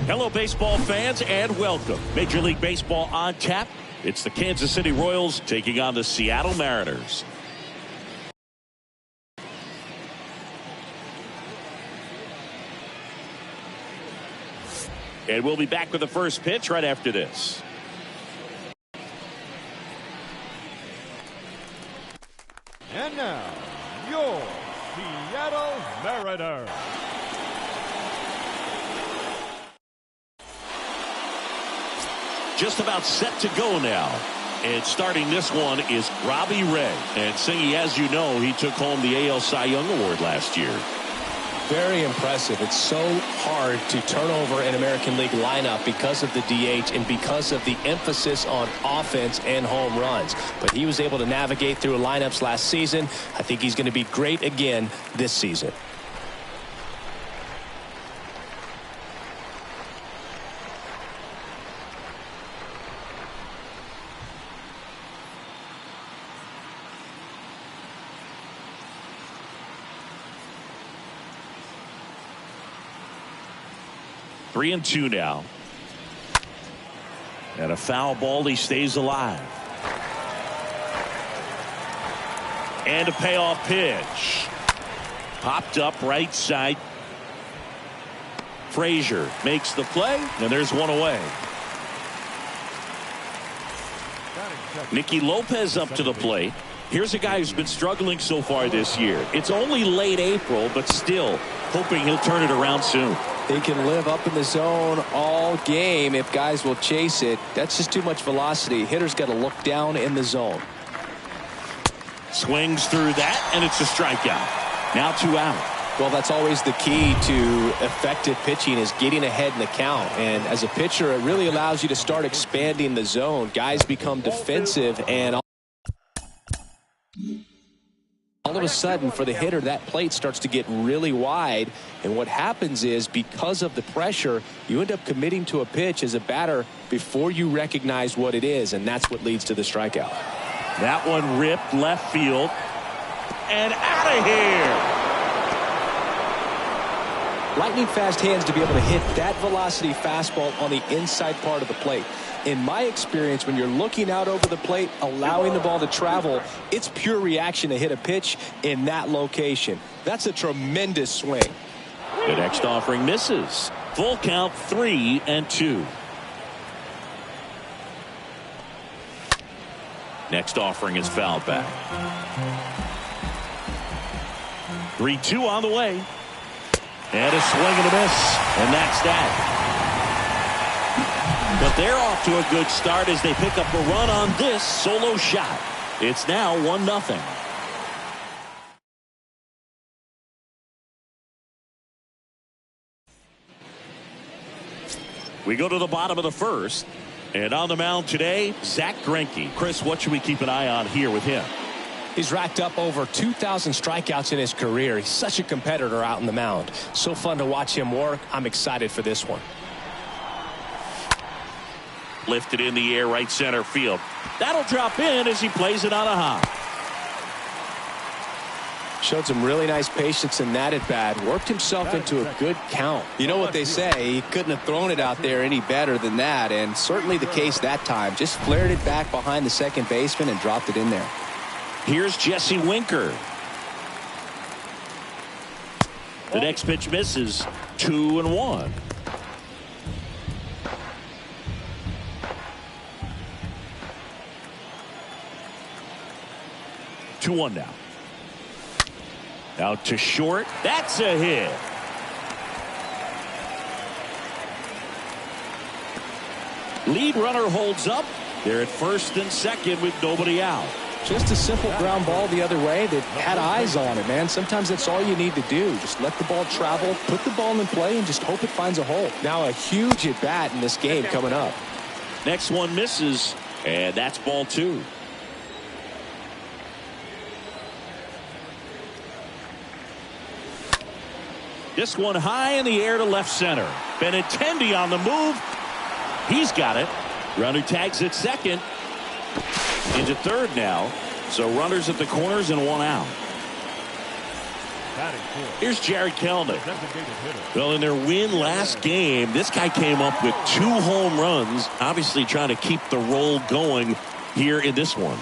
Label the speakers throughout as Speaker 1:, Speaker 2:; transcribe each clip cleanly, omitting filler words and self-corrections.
Speaker 1: Hello, baseball fans, and welcome. Major League Baseball on tap. It's the Kansas City Royals taking on the Seattle Mariners. And we'll be back with the first pitch right after this.
Speaker 2: And now, your Seattle Mariners.
Speaker 1: Just about set to go now. And starting this one is Robbie Ray. And Singy, as you know, he took home the AL Cy Young Award last year.
Speaker 3: Very impressive. It's so hard to turn over an American League lineup because of the DH and because of the emphasis on offense and home runs. But he was able to navigate through lineups last season. I think he's going to be great again this season.
Speaker 1: Three and two now. And a foul ball. He stays alive. And a payoff pitch. Popped up right side. Frazier makes the play. And there's one away. Nicky Lopez up to the plate. Here's a guy who's been struggling so far this year. It's only late April, but still hoping he'll turn it around soon.
Speaker 3: He can live up in the zone all game if guys will chase it. That's just too much velocity. Hitter's got to look down in the zone.
Speaker 1: Swings through that, and it's a strikeout. Now 2 out.
Speaker 3: Well, that's always the key to effective pitching, is getting ahead in the count. And as a pitcher, it really allows you to start expanding the zone. Guys become defensive, and all of a sudden, for the hitter, that plate starts to get really wide. And what happens is, because of the pressure, you end up committing to a pitch as a batter before you recognize what it is. And that's what leads to the strikeout.
Speaker 1: That one ripped left field. And out of here.
Speaker 3: Lightning fast hands to be able to hit that velocity fastball on the inside part of the plate. In my experience, when you're looking out over the plate, allowing the ball to travel, it's pure reaction to hit a pitch in that location. That's a tremendous swing.
Speaker 1: The next offering misses. Full count, 3 and 2. Next offering is fouled back. 3-2 on the way. And a swing and a miss. And that's that. But they're off to a good start as they pick up a run on this solo shot. It's now 1-0. We go to the bottom of the first. And on the mound today, Zack Greinke. Chris, what should we keep an eye on here with him?
Speaker 3: He's racked up over 2,000 strikeouts in his career. He's such a competitor out on the mound. So fun to watch him work. I'm excited for this one.
Speaker 1: Lifted in the air, right center field. That'll drop in as he plays it on a hop.
Speaker 3: Showed some really nice patience in that at bat. Worked himself into a good count.
Speaker 4: You know what they say, he couldn't have thrown it out there any better than that, and certainly the case that time. Just flared it back behind the second baseman and dropped it in there.
Speaker 1: Here's Jesse Winker. The next pitch misses. 2-1. Now. Out to short. That's a hit. Lead runner holds up. They're at first and second with nobody out.
Speaker 3: Just a simple ground ball the other way that had eyes on it, man. Sometimes that's all you need to do. Just let the ball travel, put the ball in play, and just hope it finds a hole. Now a huge at bat in this game coming up.
Speaker 1: Next one misses, and that's ball 2. This one high in the air to left center. Benintendi on the move. He's got it. Runner tags at second. Into third now. So runners at the corners and 1 out. Here's Jarred Kelenic. Well, in their win last game, this guy came up with 2 home runs, obviously trying to keep the roll going here in this one.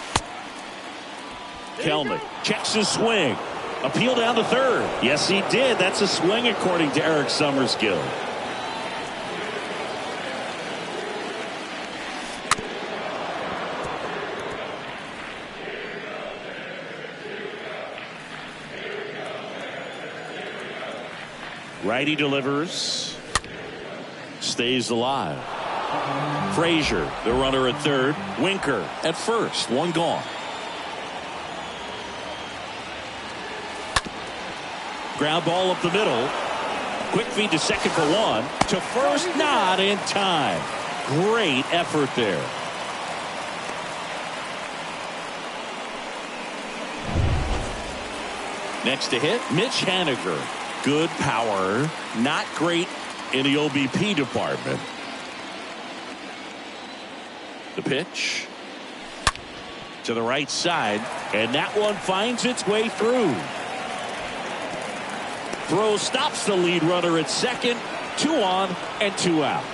Speaker 1: Kelenic checks his swing. Appeal down to third. Yes, he did. That's a swing according to Eric Summerskill. Righty delivers. Stays alive. Frazier, the runner at third. Winker at first. 1 gone. Ground ball up the middle. Quick feed to second for 1. To first, not in time. Great effort there. Next to hit, Mitch Haniger. Good power, not great in the OBP department. The pitch to the right side, and that one finds its way through. Throw stops the lead runner at second. 2 on and 2 out.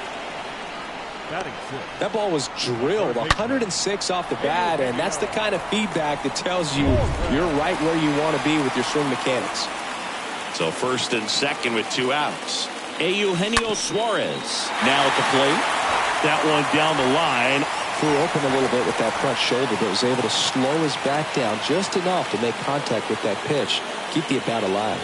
Speaker 3: That ball was drilled 106 off the bat, and that's the kind of feedback that tells you you're right where you want to be with your swing mechanics.
Speaker 1: So first and second with 2 outs. Eugenio Suarez now at the plate. That one down the line.
Speaker 3: Flew open a little bit with that front shoulder, but was able to slow his back down just enough to make contact with that pitch. Keep the at-bat alive.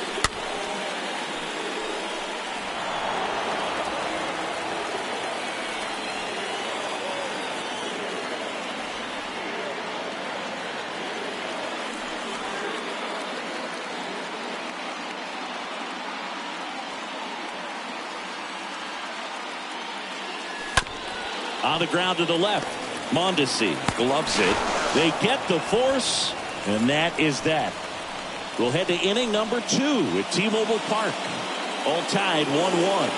Speaker 1: On the ground to the left. Mondesi gloves it. They get the force, and that is that. We'll head to inning number 2 at T-Mobile Park. All tied 1-1.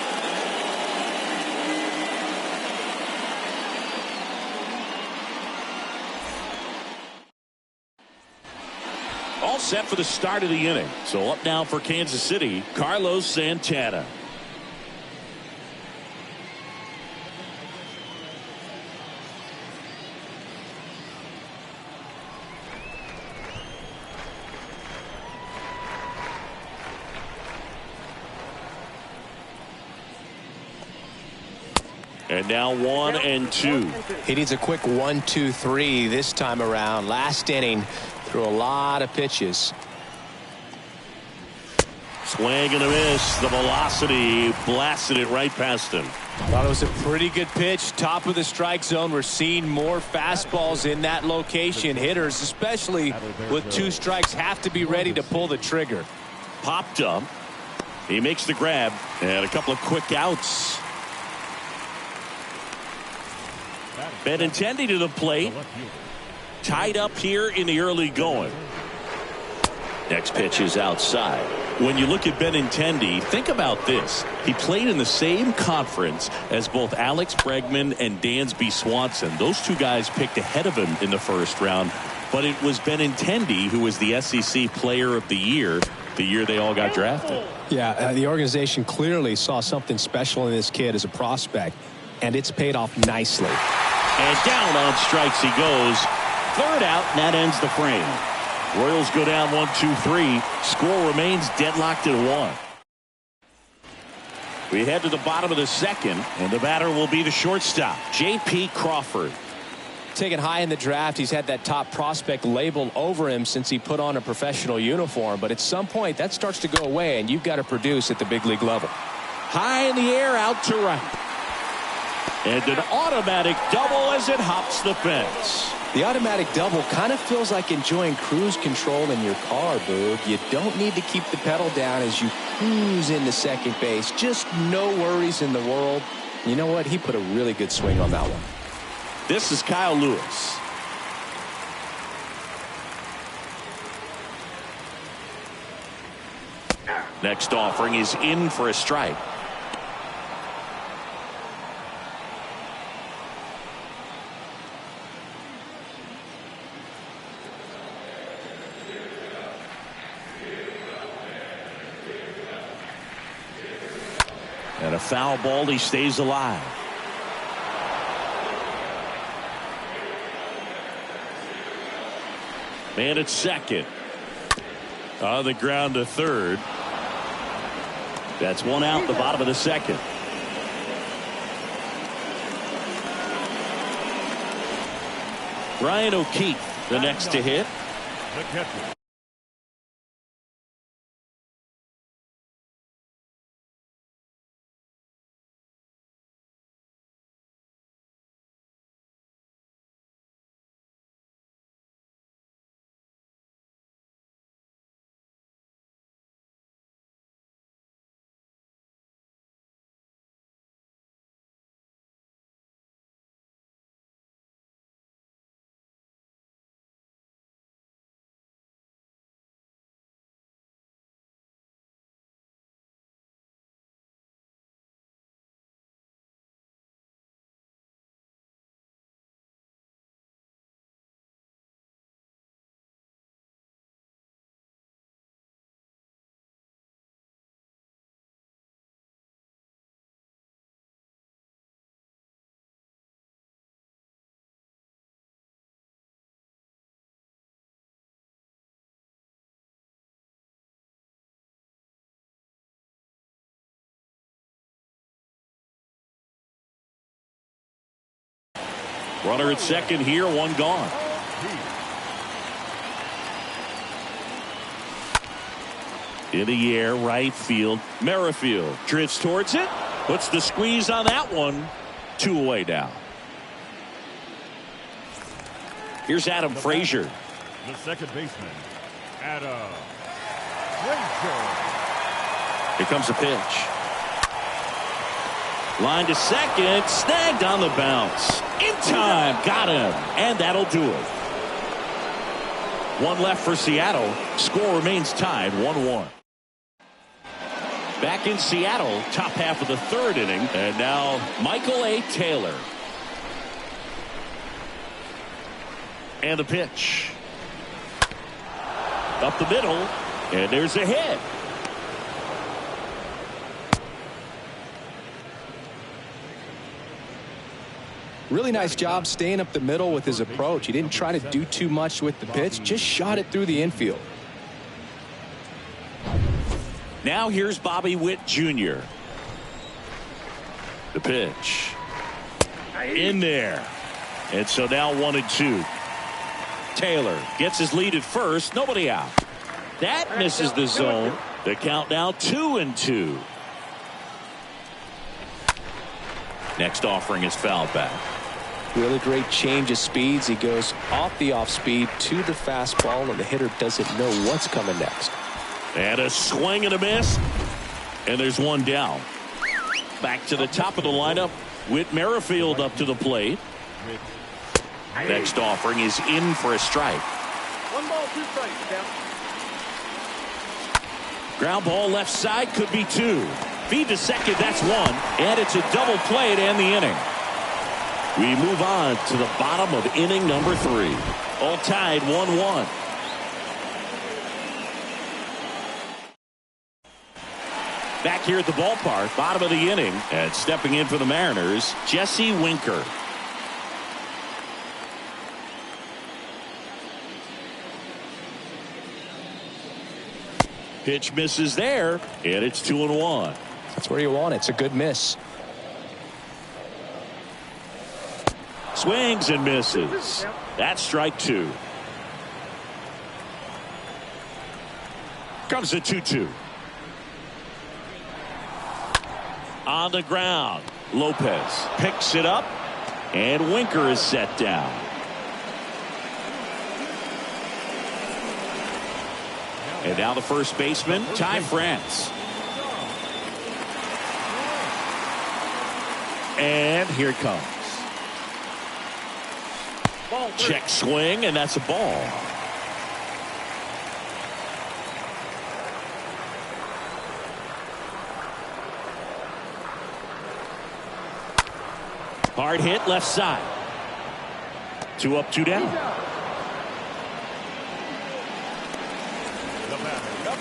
Speaker 1: All set for the start of the inning. So up now for Kansas City, Carlos Santana. And now 1 and 2.
Speaker 3: He needs a quick 1-2-3 this time around. Last inning, threw a lot of pitches.
Speaker 1: Swing and a miss. The velocity blasted it right past him.
Speaker 3: Thought it was a pretty good pitch. Top of the strike zone. We're seeing more fastballs in that location. Hitters, especially with 2 strikes, have to be ready to pull the trigger.
Speaker 1: Popped up. He makes the grab. And a couple of quick outs. Benintendi to the plate. Tied up here in the early going. Next pitch is outside. When you look at Benintendi, think about this. He played in the same conference as both Alex Bregman and Dansby Swanson. Those 2 guys picked ahead of him in the first round. But it was Benintendi who was the SEC Player of the Year they all got drafted.
Speaker 3: Yeah, the organization clearly saw something special in this kid as a prospect. And it's paid off nicely.
Speaker 1: And down on strikes he goes. 3rd out, and that ends the frame. Royals go down 1-2-3. Score remains deadlocked at 1. We head to the bottom of the 2nd, and the batter will be the shortstop, J.P. Crawford.
Speaker 3: Taken high in the draft, he's had that top prospect label over him since he put on a professional uniform. But at some point, that starts to go away, and you've got to produce at the big league level.
Speaker 1: High in the air, out to right. And an automatic double as it hops the fence.
Speaker 3: The automatic double kind of feels like enjoying cruise control in your car, Boog. You don't need to keep the pedal down as you cruise into second base. Just no worries in the world. You know what? He put a really good swing on that one.
Speaker 1: This is Kyle Lewis. Next offering is in for a strike. foul ball. He stays alive. Man at second. On the ground to third. That's one out the bottom of the second. Ryan O'Keefe, the next to hit.
Speaker 2: The catcher.
Speaker 1: Runner at second here, one gone. In the air, right field. Merrifield drifts towards it. Puts the squeeze on that one. 2 away now. Here's Adam Frazier.
Speaker 2: The second baseman, Adam Frazier.
Speaker 1: Here comes a pitch. Line to second. Snagged on the bounce. In time. Got him. And that'll do it. One left for Seattle. Score remains tied 1-1. Back in Seattle, top half of the third inning. And now Michael A. Taylor. And the pitch. Up the middle. And there's a hit.
Speaker 4: Really nice job staying up the middle with his approach. He didn't try to do too much with the pitch, just shot it through the infield.
Speaker 1: Now here's Bobby Witt Jr. The pitch. In there. And so now 1-2. Taylor gets his lead at first. Nobody out. That misses the zone. The count now 2-2. Next offering is fouled back.
Speaker 4: Really great change of speeds. He goes off the off speed to the fastball, and the hitter doesn't know what's coming next.
Speaker 1: And a swing and a miss. And there's one down. Back to the top of the lineup. Whit Merrifield up to the plate. Next offering is in for a strike.
Speaker 5: 1 ball, 2 strikes, down.
Speaker 1: Ground ball left side, could be 2. Feed to second, that's 1. And it's a double play to end the inning. We move on to the bottom of inning number 3. All tied 1-1. Back here at the ballpark, bottom of the inning, and stepping in for the Mariners, Jesse Winker. Pitch misses there, and it's 2-1.
Speaker 4: That's where you want it. It's a good miss.
Speaker 1: Swings and misses. That's strike 2. Comes a 2-2. On the ground, Lopez picks it up, and Winker is set down. And now the first baseman, Ty France. And here it comes. Check swing, and that's a ball. Hard hit left side. 2 up, 2 down.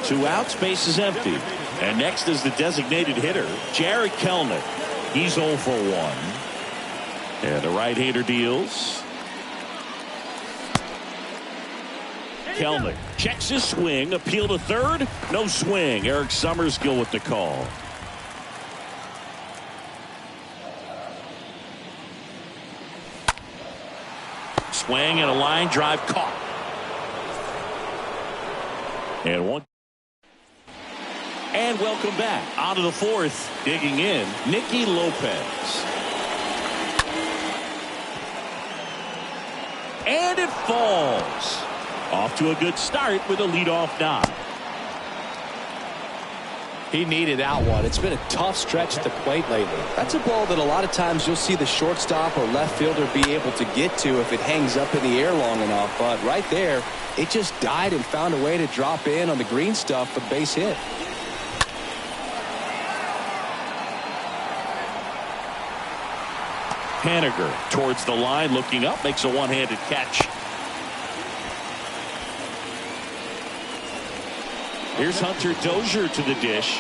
Speaker 1: 2 outs, base is empty. And next is the designated hitter, Jarred Kelenic. He's 0 for 1. And the right-hander deals. Kelenic checks his swing. Appeal to third. No swing. Eric Summerskill with the call. Swing and a line drive caught. And one. And welcome back. On to the fourth. Digging in, Nicky Lopez. And it falls. Off to a good start with a leadoff knock.
Speaker 3: He needed that one. It's been a tough stretch at the plate lately.
Speaker 4: That's a ball that a lot of times you'll see the shortstop or left fielder be able to get to if it hangs up in the air long enough. But right there, it just died and found a way to drop in on the green stuff for the base hit.
Speaker 1: Haniger towards the line, looking up, makes a one-handed catch. Here's Hunter Dozier to the dish.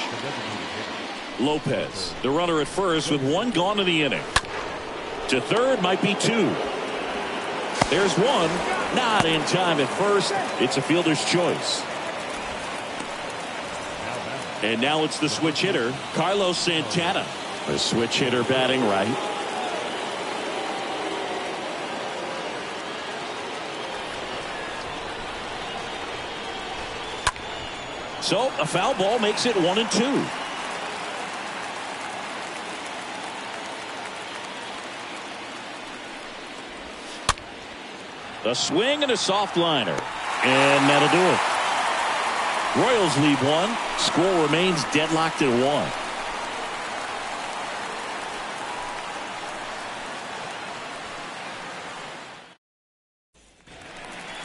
Speaker 1: Lopez, the runner at first with one gone in the inning. To third, might be two. There's one, not in time at first. It's a fielder's choice. And now it's the switch hitter, Carlos Santana. The switch hitter batting right. So a foul ball makes it 1-2. A swing and a soft liner. And that'll do it. Royals lead one. Score remains deadlocked at 1.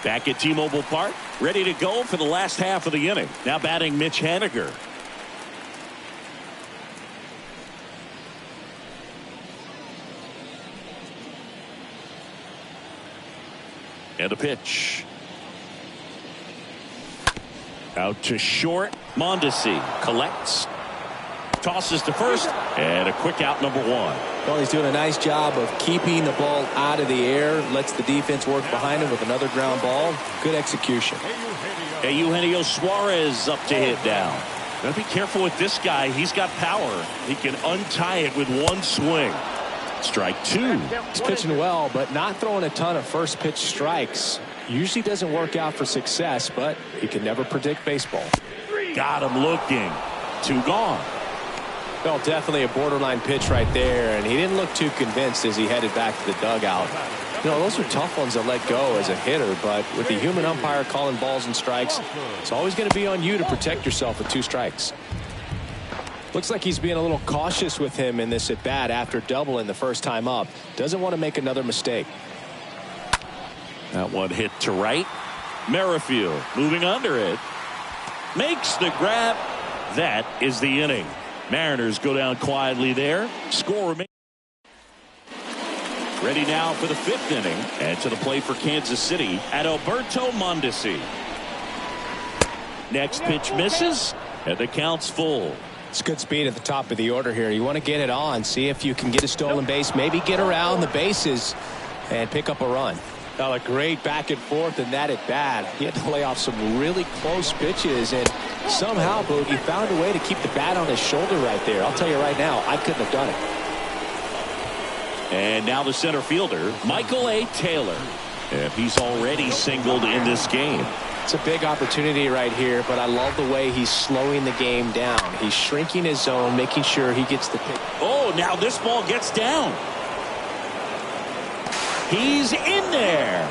Speaker 1: Back at T-Mobile Park, ready to go for the last half of the inning. Now batting Mitch Haniger. And a pitch. Out to short. Mondesi collects. Tosses to first. And a quick out, number 1.
Speaker 3: Well, he's doing a nice job of keeping the ball out of the air. Lets the defense work behind him with another ground ball. Good execution.
Speaker 1: Eugenio Suarez up to hit down. Gotta be careful with this guy. He's got power. He can untie it with one swing. Strike 2.
Speaker 3: He's pitching well, but not throwing a ton of first pitch strikes. Usually doesn't work out for success, but you can never predict baseball.
Speaker 1: Got him looking. 2 gone.
Speaker 3: Well, definitely a borderline pitch right there, and he didn't look too convinced as he headed back to the dugout. You know, those are tough ones to let go as a hitter, but with the human umpire calling balls and strikes, it's always going to be on you to protect yourself with 2 strikes. Looks like he's being a little cautious with him in this at-bat after doubling the first time up. Doesn't want to make another mistake.
Speaker 1: That one hit to right. Merrifield moving under it. Makes the grab. That is the inning. Mariners go down quietly there. Score remains. Ready now for the 5th inning. And to the plate for Kansas City at Alberto Mondesi. Next pitch misses. And the count's full.
Speaker 3: It's good speed at the top of the order here. You want to get it on. See if you can get a stolen base. Maybe get around the bases and pick up a run. Well, a great back and forth in that at bat. He had to lay off some really close pitches, and somehow Boogie found a way to keep the bat on his shoulder right there. I'll tell you right now, I couldn't have done it.
Speaker 1: And now the center fielder, Michael A. Taylor. And he's already singled in this game.
Speaker 3: It's a big opportunity right here, but I love the way he's slowing the game down. He's shrinking his zone, making sure he gets the pick.
Speaker 1: Oh, now this ball gets down. He's in there.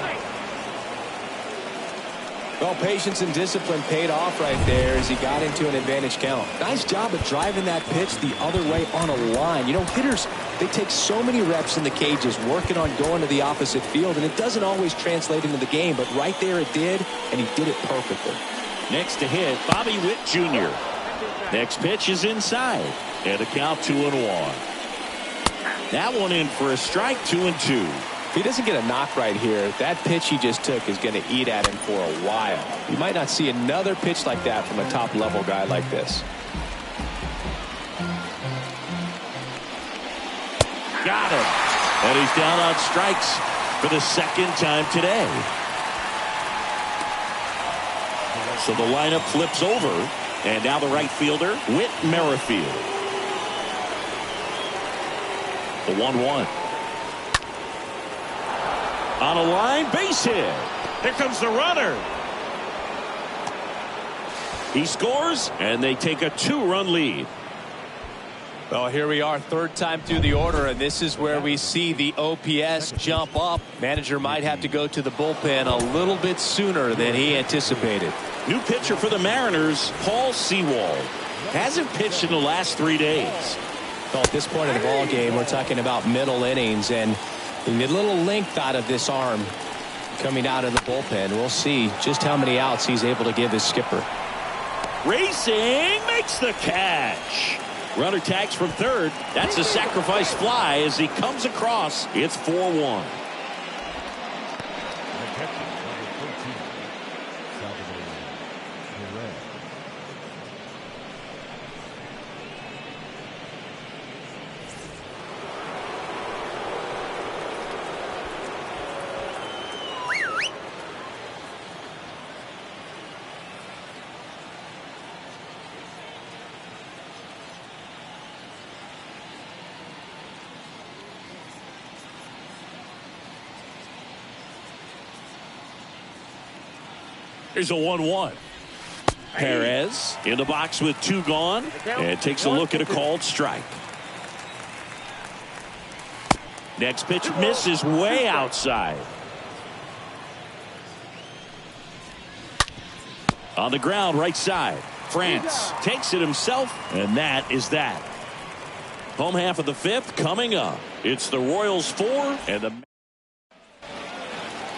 Speaker 3: Well, patience and discipline paid off right there as he got into an advantage count. Nice job of driving that pitch the other way on a line. You know, hitters, they take so many reps in the cages working on going to the opposite field, and it doesn't always translate into the game, but right there it did, and he did it perfectly.
Speaker 1: Next to hit, Bobby Witt Jr. Next pitch is inside, and a count 2-1. That one in for a strike, 2-2.
Speaker 3: If he doesn't get a knock right here, that pitch he just took is going to eat at him for a while. You might not see another pitch like that from a top-level guy like this.
Speaker 1: Got him. And he's down on strikes for the second time today. So the lineup flips over. And now the right fielder, Whit Merrifield. The 1-1. On a line, base hit. Here comes the runner. He scores, and they take a 2-run lead.
Speaker 3: Well, here we are, third time through the order, and this is where we see the OPS jump up. Manager might have to go to the bullpen a little bit sooner than he anticipated.
Speaker 1: New pitcher for the Mariners, Paul Sewald. Hasn't pitched in the last 3 days.
Speaker 3: Well, at this point in the ball game, we're talking about middle innings, and you get a little length out of this arm coming out of the bullpen. We'll see just how many outs he's able to give his skipper.
Speaker 1: Racing makes the catch. Runner tags from third. That's a sacrifice fly as he comes across. It's 4-1. Here's a 1-1. Perez in the box with 2 gone and takes a look at a called strike. Next pitch misses way outside. On the ground, right side. France takes it himself, and that is that. Home half of the 5th coming up. It's the Royals 4 and the...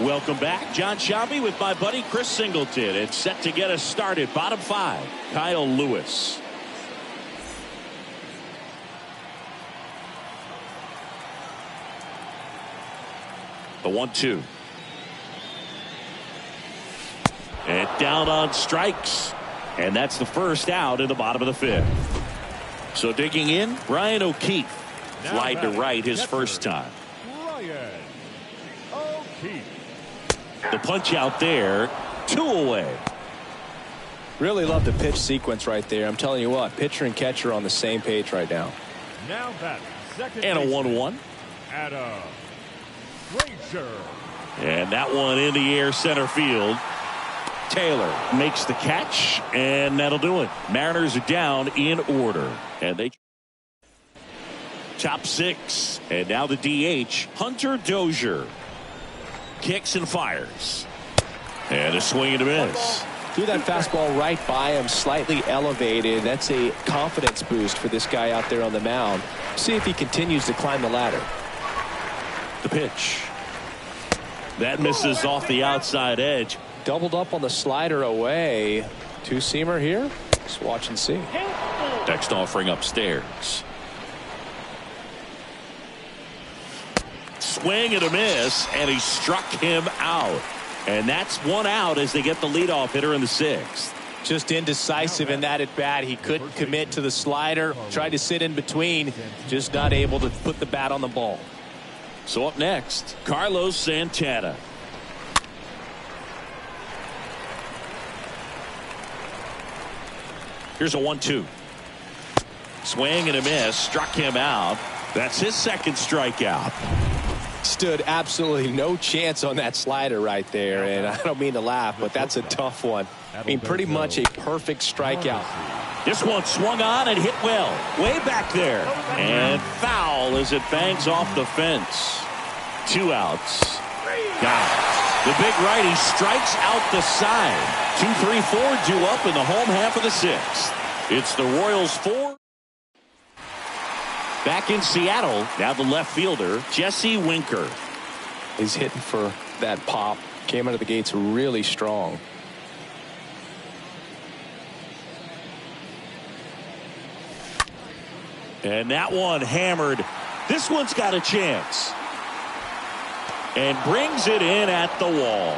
Speaker 1: Welcome back. John Sciambi with my buddy Chris Singleton. It's set to get us started. Bottom 5. Kyle Lewis. The 1-2. And down on strikes. And that's the first out in the bottom of the 5th. So digging in, Ryan O'Keefe. Fly to right his first time.
Speaker 2: Ryan O'Keefe.
Speaker 1: The punch out there, 2 away.
Speaker 3: Really love the pitch sequence right there. I'm telling you what, pitcher and catcher on the same page right now.
Speaker 2: Now that second
Speaker 1: And a 1-1.
Speaker 2: Adam Frazier.
Speaker 1: And that one in the air center field. Taylor makes the catch, and that'll do it. Mariners are down in order. And they top 6. And now the DH, Hunter Dozier. Kicks and fires. And a swing and a miss.
Speaker 3: Threw that fastball right by him, slightly elevated. That's a confidence boost for this guy out there on the mound. See if he continues to climb the ladder.
Speaker 1: The pitch. That misses off the outside edge.
Speaker 3: Doubled up on the slider away. 2-seamer here. Just watch and see.
Speaker 1: Next offering upstairs. Swing and a miss, and he struck him out. And that's 1 out as they get the leadoff hitter in the 6th.
Speaker 3: Just indecisive in that at bat. He couldn't commit to the slider. Tried to sit in between. Just not able to put the bat on the ball.
Speaker 1: So up next, Carlos Santana. Here's a 1-2. Swing and a miss. Struck him out. That's his second strikeout.
Speaker 3: Stood absolutely no chance on that slider right there, and I don't mean to laugh, but that's a tough one. I mean, pretty much a perfect strikeout.
Speaker 1: This one swung on and hit well, way back there, and foul as it bangs off the fence. 2 outs. Got it. The big righty strikes out the side. 2-3-4 due up in the home half of the 6th. It's the Royals 4. Back in Seattle, now the left fielder, Jesse Winker.
Speaker 3: He's hitting for that pop. Came out of the gates really strong.
Speaker 1: And that one hammered. This one's got a chance. And brings it in at the wall.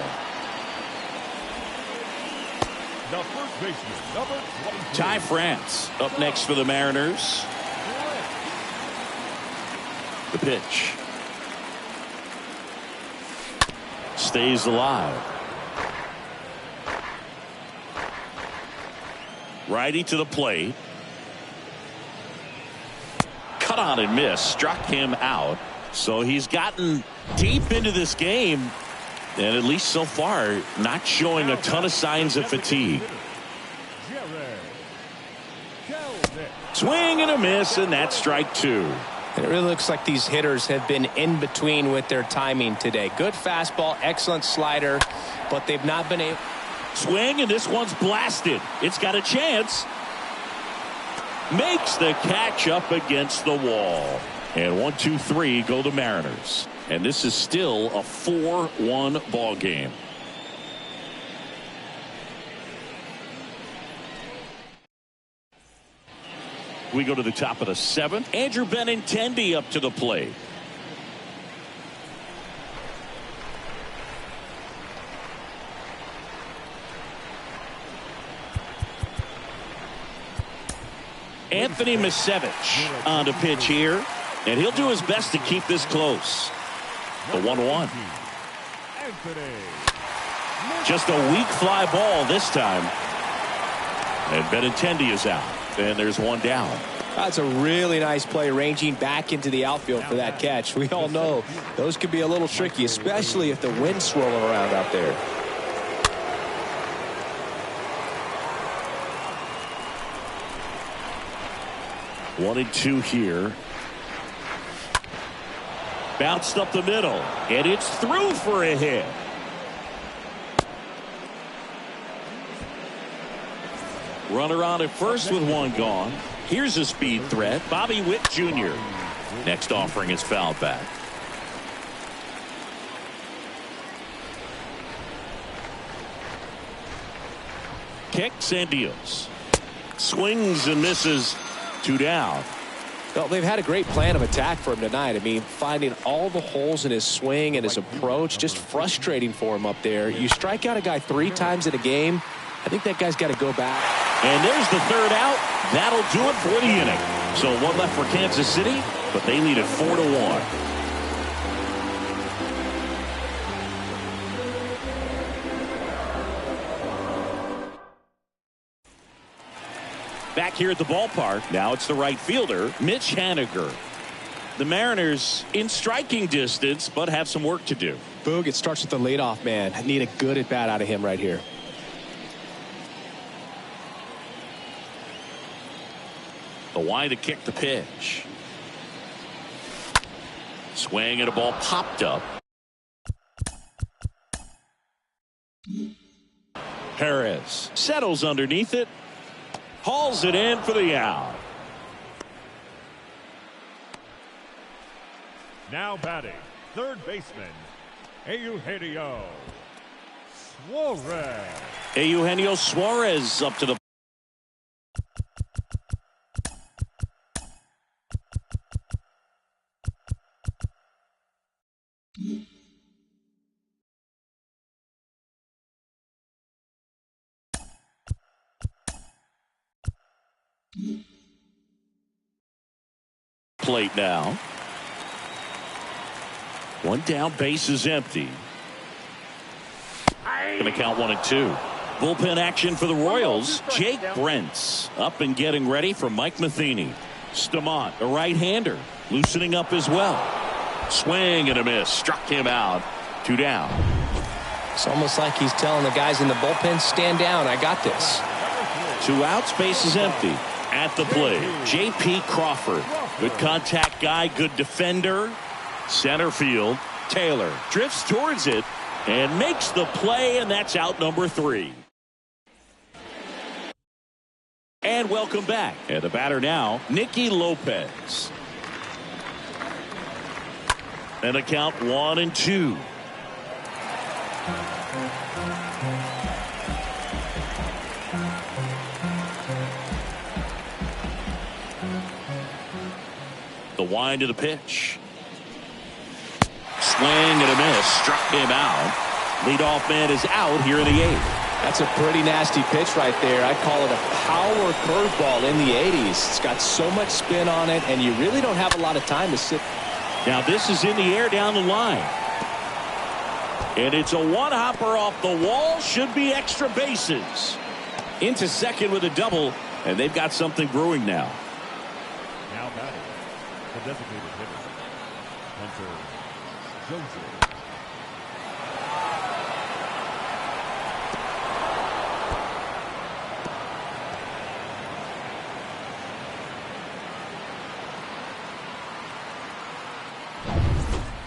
Speaker 2: The first baseman, number 22.
Speaker 1: Ty France up next for the Mariners. The pitch. Stays alive. Righty to the plate. Cut on and miss. Struck him out. So he's gotten deep into this game, and at least so far not showing a ton of signs of fatigue. Swing and a miss, and that's strike two.
Speaker 3: And it really looks like these hitters have been in between with their timing today. Good fastball, excellent slider, but they've not been able.
Speaker 1: Swing, and this one's blasted. It's got a chance. Makes the catch up against the wall. And 1-2-3 go the Mariners. And this is still a 4-1 ball game. We go to the top of the seventh. Andrew Benintendi up to the plate. Anthony Misevich on the pitch here, and he'll do his best to keep this close. The 1-1. Just a weak fly ball this time. And Benintendi is out. And there's one down.
Speaker 3: That's a really nice play, ranging back into the outfield for that catch. We all know those could be a little tricky, especially if the wind's swirling around out there.
Speaker 1: One and two here. Bounced up the middle, and it's through for a hit. Runner on at first with one gone. Here's a speed threat. Bobby Witt Jr. Next offering is fouled back. Kicks and deals. Swings and misses. Two down.
Speaker 3: Well, they've had a great plan of attack for him tonight. I mean, finding all the holes in his swing and his approach, just frustrating for him up there. You strike out a guy 3 times in a game, I think that guy's got to go back.
Speaker 1: And there's the third out. That'll do it for the inning. So one left for Kansas City, but they lead it 4-1. Back here at the ballpark, now it's the right fielder, Mitch Haniger. The Mariners in striking distance, but have some work to do.
Speaker 3: Boog, it starts with the leadoff man. I need a good at bat out of him right here.
Speaker 1: The wide to kick the pitch. Swing and a ball popped up. Perez settles underneath it. Hauls it in for the out.
Speaker 2: Now batting, third baseman, Eugenio Suarez.
Speaker 1: Eugenio Suarez up to the plate now. One down, base is empty. Gonna count 1-2. Bullpen action for the Royals. Jake Brentz up and getting ready for Mike Matheny. Stamont, a right-hander, loosening up as well. Swing and a miss. Struck him out. 2 down.
Speaker 3: It's almost like he's telling the guys in the bullpen, stand down, I got this.
Speaker 1: 2 outs, base is empty. At the plate, J.P. Crawford. Good contact guy, good defender. Center field, Taylor drifts towards it and makes the play, and that's out number 3. And welcome back. And the batter now, Nicky Lopez. And the count 1-2. The wind of the pitch. Swing and a miss. Struck him out. Leadoff man is out here in the 8th.
Speaker 3: That's a pretty nasty pitch right there. I'd call it a power curveball in the 80s. It's got so much spin on it, and you really don't have a lot of time to sit.
Speaker 1: Now this is in the air down the line. And it's a one-hopper off the wall. Should be extra bases. Into second with a double. And they've got something brewing now.
Speaker 2: Now batting, the designated hitter, Hunter Dozier.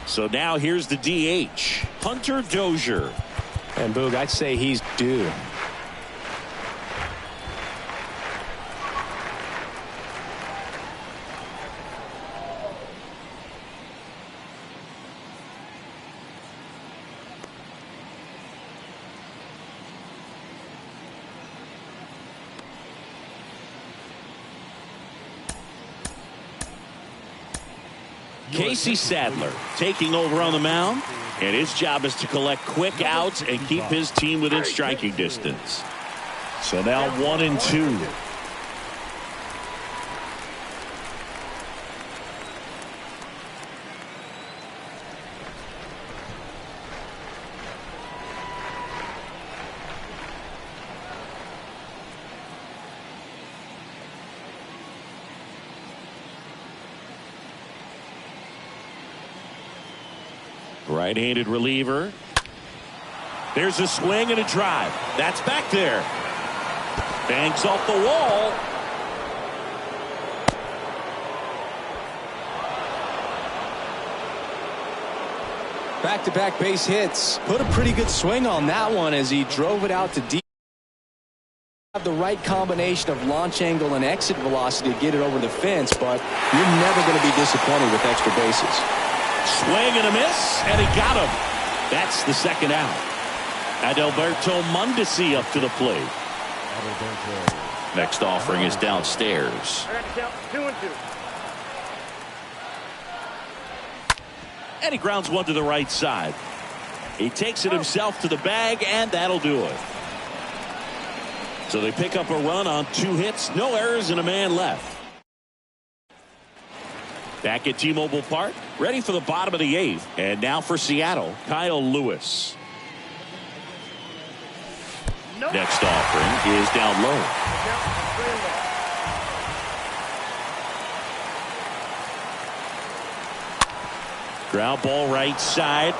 Speaker 1: So now here's the DH, Hunter Dozier.
Speaker 3: And Boog, I'd say he's due.
Speaker 1: Casey Sadler taking over on the mound, and his job is to collect quick outs and keep his team within striking distance. So now 1-2. Right-handed reliever. There's a swing and a drive. That's back there. Bangs off the wall.
Speaker 4: Back-to-back base hits. Put a pretty good swing on that one as he drove it out to deep. Have the right combination of launch angle and exit velocity to get it over the fence, but you're never going to be disappointed with extra bases.
Speaker 1: Swing and a miss, and he got him. That's the second out. Adalberto Mondesi up to the plate. Next offering is downstairs.
Speaker 5: I got the count 2-2.
Speaker 1: And he grounds one to the right side. He takes it himself to the bag, and that'll do it. So they pick up a run on 2 hits, no errors, and a man left. Back at T-Mobile Park, ready for the bottom of the 8th. And now for Seattle, Kyle Lewis. Next offering is down low. Ground ball right side.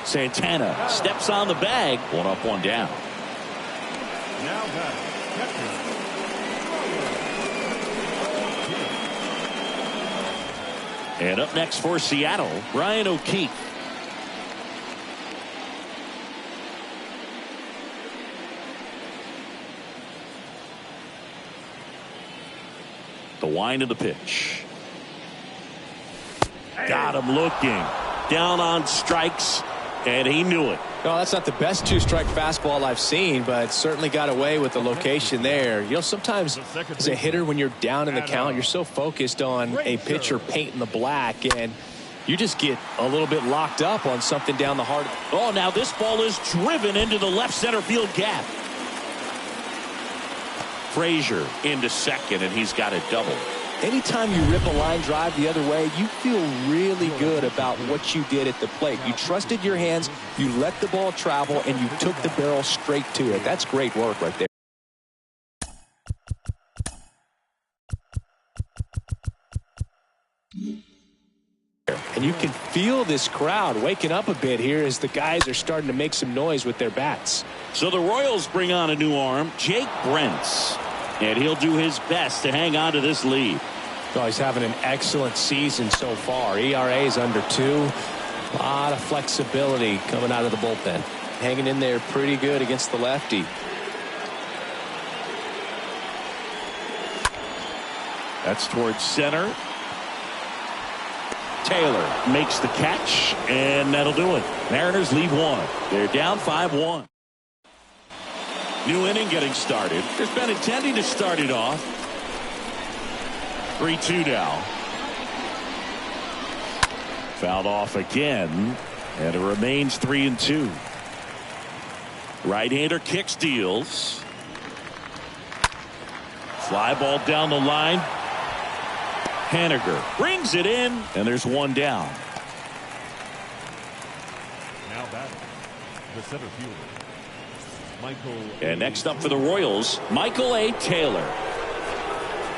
Speaker 1: Santana steps on the bag. 1 up, 1 down.
Speaker 2: Now batting, catcher.
Speaker 1: And up next for Seattle, Ryan O'Keefe. The wind of the pitch. Got him looking. Down on strikes, and he knew it.
Speaker 4: No, that's not the best 2-strike fastball I've seen, but certainly got away with the location there. You know, sometimes as a hitter, when you're down in the count, you're so focused on a pitcher painting the black, and you just get a little bit locked up on something down the heart.
Speaker 1: Oh, now this ball is driven into the left center field gap. Frazier into second, and he's got a double.
Speaker 4: Anytime you rip a line drive the other way, you feel really good about what you did at the plate. You trusted your hands, you let the ball travel, and you took the barrel straight to it. That's great work right there. And you can feel this crowd waking up a bit here as the guys are starting to make some noise with their bats.
Speaker 1: So the Royals bring on a new arm, Jake Brentz. And he'll do his best to hang on to this lead.
Speaker 3: Oh, he's having an excellent season so far. ERA is under 2. A lot of flexibility coming out of the bullpen.
Speaker 4: Hanging in there pretty good against the lefty.
Speaker 1: That's towards center. Taylor makes the catch, and that'll do it. Mariners lead 1. They're down 5-1. New inning getting started. There's Benintendi to start it off. 3-2 now. Fouled off again, and it remains 3-2. Right-hander kicks, deals. Fly ball down the line. Haniger brings it in, and there's one down.
Speaker 2: Now batting, the center fielder, Michael.
Speaker 1: And next up for the Royals, Michael A. Taylor.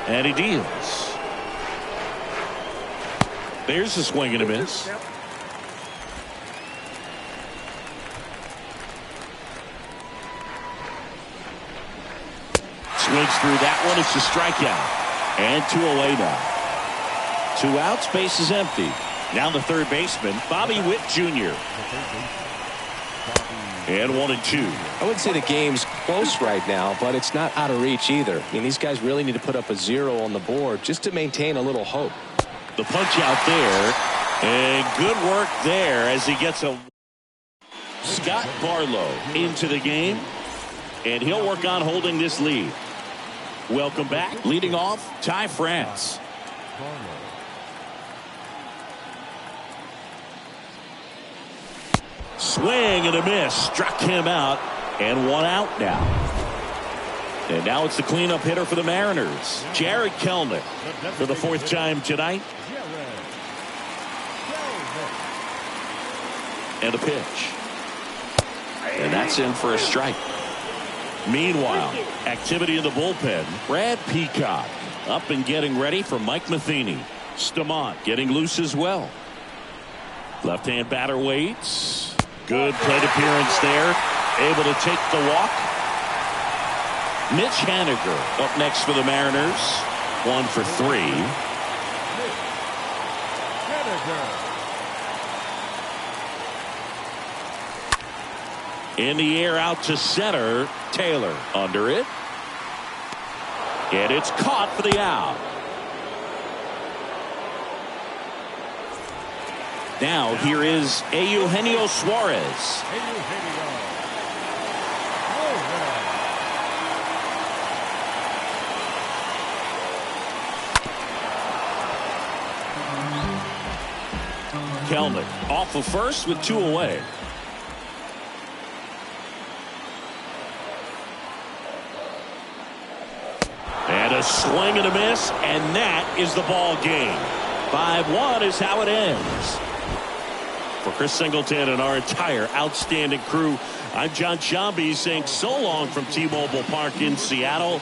Speaker 1: And he deals. There's a swing and a miss. Swings through that one. It's a strikeout. And 2 away now. 2 outs, base is empty. Now the third baseman, Bobby Witt Jr. And 1-2.
Speaker 4: I wouldn't say the game's close right now, but it's not out of reach either. I mean, these guys really need to put up a 0 on the board just to maintain a little hope.
Speaker 1: The punch out there. And good work there as he gets a Scott Barlow into the game. And he'll work on holding this lead. Welcome back. Leading off, Ty France. Swing and a miss. Struck him out. And 1 out now. And now it's the cleanup hitter for the Mariners, Jared Kelenic, for the 4th time tonight. And a pitch. And that's in for a strike. Meanwhile, activity in the bullpen. Brad Peacock up and getting ready for Mike Matheny. Stamont getting loose as well. Left-hand batter waits. Good plate appearance there. Able to take the walk. Mitch Haniger up next for the Mariners. 1 for 3. In the air out to center. Taylor under it. And it's caught for the out. Now here is Eugenio Suarez. Kelenic off of first with 2 away. And a swing and a miss, and that is the ball game. 5-1 is how it ends. For Chris Singleton and our entire outstanding crew, I'm John Sciambi saying so long from T-Mobile Park in Seattle.